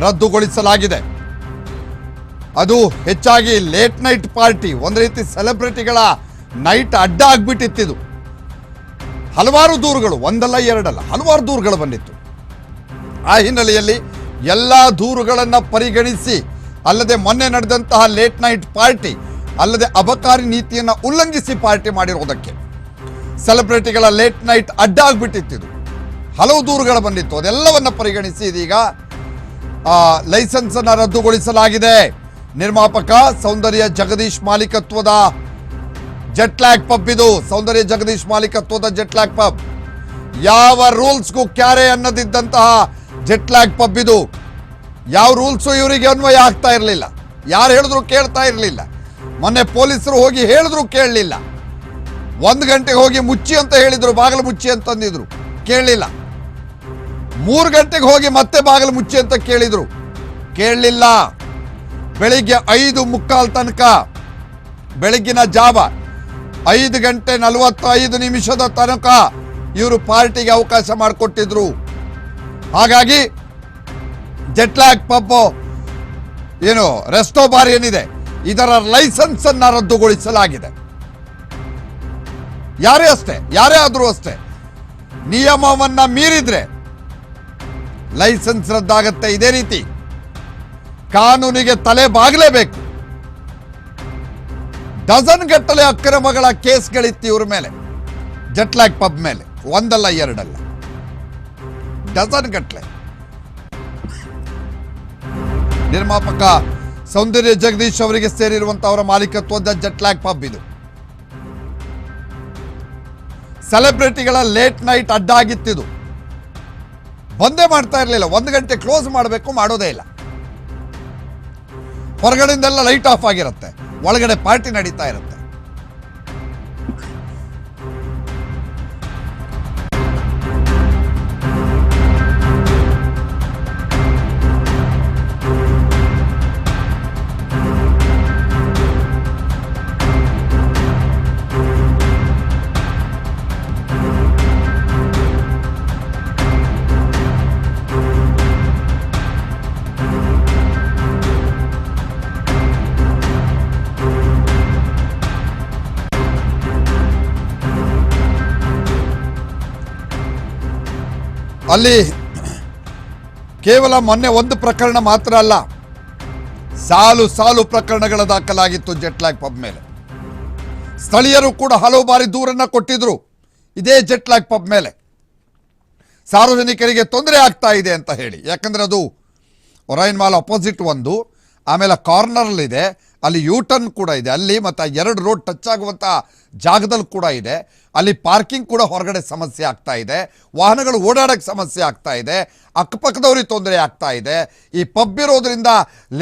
ರದ್ದುಗೊಳಿಸಲಾಗಿದೆ. ಅದು ಹೆಚ್ಚಾಗಿ ಲೇಟ್ ನೈಟ್ ಪಾರ್ಟಿ, ಒಂದು ರೀತಿ ಸೆಲೆಬ್ರಿಟಿಗಳ ನೈಟ್ ಅಡ್ಡ ಆಗ್ಬಿಟ್ಟಿತ್ತು. ಹಲವಾರು ದೂರುಗಳು, ಒಂದಲ್ಲ ಎರಡಲ್ಲ, ಹಲವಾರು ದೂರುಗಳು ಬಂದಿತ್ತು. ಆ ಹಿನ್ನೆಲೆಯಲ್ಲಿ ಎಲ್ಲ ದೂರುಗಳನ್ನು ಪರಿಗಣಿಸಿ, ಅಲ್ಲದೆ ಮೊನ್ನೆ ನಡೆದಂತಹ ಲೇಟ್ ನೈಟ್ ಪಾರ್ಟಿ, ಅಲ್ಲದೆ ಅಬಕಾರಿ ನೀತಿಯನ್ನು ಉಲ್ಲಂಘಿಸಿ ಪಾರ್ಟಿ ಮಾಡಿರೋದಕ್ಕೆ ಸೆಲೆಬ್ರಿಟಿಗಳ ಲೇಟ್ ನೈಟ್ ಅಡ್ಡ ಆಗ್ಬಿಟ್ಟಿತ್ತು. ಹಲವು ದೂರುಗಳು ಬಂದಿತ್ತು. ಅದೆಲ್ಲವನ್ನ ಪರಿಗಣಿಸಿ ಇದೀಗ ಲೈಸೆನ್ಸ್ ಅನ್ನು ರದ್ದುಗೊಳಿಸಲಾಗಿದೆ. ನಿರ್ಮಾಪಕ ಸೌಂದರ್ಯ ಜಗದೀಶ್ ಮಾಲೀಕತ್ವದ ಜೆಟ್ಲ್ಯಾಗ್ ಪಬ್ ಇದು. ಸೌಂದರ್ಯ ಜಗದೀಶ್ ಮಾಲೀಕತ್ವದ ಜೆಟ್ಲ್ಯಾಗ್ ಪಬ್. ಯಾವ ರೂಲ್ಸ್ಗೂ ಕ್ಯಾರೆ ಅನ್ನದಿದ್ದಂತಹ ಜೆಟ್ಲ್ಯಾಗ್ ಪಬ್ ಇದು. ಯಾವ ರೂಲ್ಸು ಇವರಿಗೆ ಅನ್ವಯ ಆಗ್ತಾ ಇರಲಿಲ್ಲ. ಯಾರು ಹೇಳಿದ್ರು ಕೇಳ್ತಾ ಇರಲಿಲ್ಲ. ಮೊನ್ನೆ ಪೊಲೀಸರು ಹೋಗಿ ಹೇಳಿದ್ರು ಕೇಳಲಿಲ್ಲ. 1 ಗಂಟೆಗೆ ಹೋಗಿ ಮುಚ್ಚಿ ಅಂತ ಹೇಳಿದ್ರು, ಬಾಗಿಲು ಮುಚ್ಚಿ ಅಂತಂದಿದ್ರು, ಕೇಳಲಿಲ್ಲ. 3 ಗಂಟೆಗೆ ಹೋಗಿ ಮತ್ತೆ ಬಾಗಿಲು ಮುಚ್ಚಿ ಅಂತ ಕೇಳಿದ್ರು, ಕೇಳಲಿಲ್ಲ. ಬೆಳಿಗ್ಗೆ 5:45 ತನಕ, ಬೆಳಗ್ಗಿನ ಜಾವ 5:45 ತನಕ ಇವರು ಪಾರ್ಟಿಗೆ ಅವಕಾಶ ಮಾಡಿಕೊಟ್ಟಿದ್ರು. ಹಾಗಾಗಿ ಜೆಟ್ಲ್ಯಾಗ್ ಪಬ್ ಏನು ರೆಸ್ಟೋ ಬಾರ್ ಏನಿದೆ, ಇದರ ಲೈಸೆನ್ಸ್ ಅನ್ನ ರದ್ದುಗೊಳಿಸಲಾಗಿದೆ. ಯಾರೇ ಆದರೂ ಅಷ್ಟೇ ನಿಯಮವನ್ನ ಮೀರಿದ್ರೆ ಲೈಸೆನ್ಸ್ ರದ್ದಾಗತ್ತೆ. ಇದೇ ರೀತಿ ಕಾನೂನಿಗೆ ತಲೆ ಬಾಗಲೇಬೇಕು. ಡಜನ್ ಗಟ್ಟಲೆ ಅಕ್ರಮಗಳ ಕೇಸ್ಗಳಿತ್ತು ಇವ್ರ ಮೇಲೆ, ಜೆಟ್ಲ್ಯಾಗ್ ಪಬ್ ಮೇಲೆ. ಒಂದಲ್ಲ ಎರಡಲ್ಲ, ಡಜನ್ ಗಟ್ಟಲೆ. ನಿರ್ಮಾಪಕ ಸೌಂದರ್ಯ ಜಗದೀಶ್ ಅವರಿಗೆ ಸೇರಿರುವಂತಹ ಅವರ ಮಾಲೀಕತ್ವದ ಜೆಟ್ಲ್ಯಾಗ್ ಪಬ್ ಇದು. ಸೆಲೆಬ್ರಿಟಿಗಳ ಲೇಟ್ ನೈಟ್ ಅಡ್ಡ ಆಗಿತ್ತಿದು. ಬಂದೇ ಮಾಡ್ತಾ ಇರಲಿಲ್ಲ. 1 ಗಂಟೆ ಕ್ಲೋಸ್ ಮಾಡಬೇಕು, ಮಾಡೋದೇ ಇಲ್ಲ. ಹೊರಗಡೆಯಿಂದೆಲ್ಲ ಲೈಟ್ ಆಫ್ ಆಗಿರುತ್ತೆ, ಒಳಗಡೆ ಪಾರ್ಟಿ ನಡೀತಾ ಇರುತ್ತೆ. ಅಲ್ಲಿ ಕೇವಲ ಮೊನ್ನೆ ಒಂದು ಪ್ರಕರಣ ಮಾತ್ರ ಅಲ್ಲ, ಸಾಲು ಪ್ರಕರಣಗಳ ದಾಖಲಾಗಿತ್ತು ಜೆಟ್ಲ್ಯಾಗ್ ಪಬ್ ಮೇಲೆ. ಸ್ಥಳೀಯರು ಕೂಡ ಹಲವು ಬಾರಿ ದೂರನ್ನ ಕೊಟ್ಟಿದ್ರು ಇದೇ ಜೆಟ್ಲ್ಯಾಗ್ ಪಬ್ ಮೇಲೆ. ಸಾರ್ವಜನಿಕರಿಗೆ ತೊಂದರೆ ಆಗ್ತಾ ಇದೆ ಅಂತ ಹೇಳಿ. ಯಾಕಂದ್ರೆ ಅದು ಒರೈನ್ ಮಾಲ್ ಅಪೋಸಿಟ್ ಒಂದು, ಆಮೇಲೆ ಕಾರ್ನರ್ಲಿದೆ, ಅಲ್ಲಿ ಯೂಟರ್ನ್ ಕೂಡ ಇದೆ, ಅಲ್ಲಿ ಮತ್ತು 2 ರೋಡ್ ಟಚ್ ಆಗುವಂಥ ಜಾಗದಲ್ಲಿ ಕೂಡ ಇದೆ. ಅಲ್ಲಿ ಪಾರ್ಕಿಂಗ್ ಕೂಡ ಹೊರಗಡೆ ಸಮಸ್ಯೆ ಆಗ್ತಾ ಇದೆ, ವಾಹನಗಳು ಓಡಾಡೋಕ್ಕೆ ಸಮಸ್ಯೆ ಆಗ್ತಾ ಇದೆ, ಅಕ್ಕಪಕ್ಕದವ್ರಿಗೆ ತೊಂದರೆ ಆಗ್ತಾ ಇದೆ. ಈ ಪಬ್ ಇರೋದ್ರಿಂದ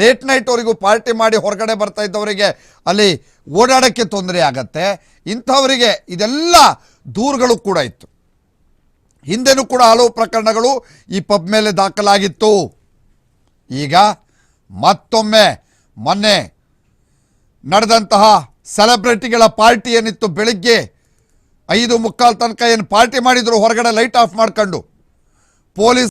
ಲೇಟ್ ನೈಟ್ವರೆಗೂ ಪಾರ್ಟಿ ಮಾಡಿ ಹೊರಗಡೆ ಬರ್ತಾ ಇದ್ದವರಿಗೆ ಅಲ್ಲಿ ಓಡಾಡೋಕ್ಕೆ ತೊಂದರೆ ಆಗತ್ತೆ. ಇಂಥವರಿಗೆ ಇದೆಲ್ಲ ದೂರುಗಳು ಕೂಡ ಇತ್ತು. ಹಿಂದೆನೂ ಕೂಡ ಹಲವು ಪ್ರಕರಣಗಳು ಈ ಪಬ್ ಮೇಲೆ ದಾಖಲಾಗಿತ್ತು. ಈಗ ಮತ್ತೊಮ್ಮೆ ಮೊನ್ನೆ ನಡೆದಂತಹ ಸೆಲೆಬ್ರಿಟಿಗಳ ಪಾರ್ಟಿ ಏನಿತ್ತು, ಬೆಳಿಗ್ಗೆ 5:45 ತನಕ ಏನು ಪಾರ್ಟಿ ಮಾಡಿದ್ರು ಹೊರಗಡೆ ಲೈಟ್ ಆಫ್ ಮಾಡ್ಕೊಂಡು, ಪೊಲೀಸ್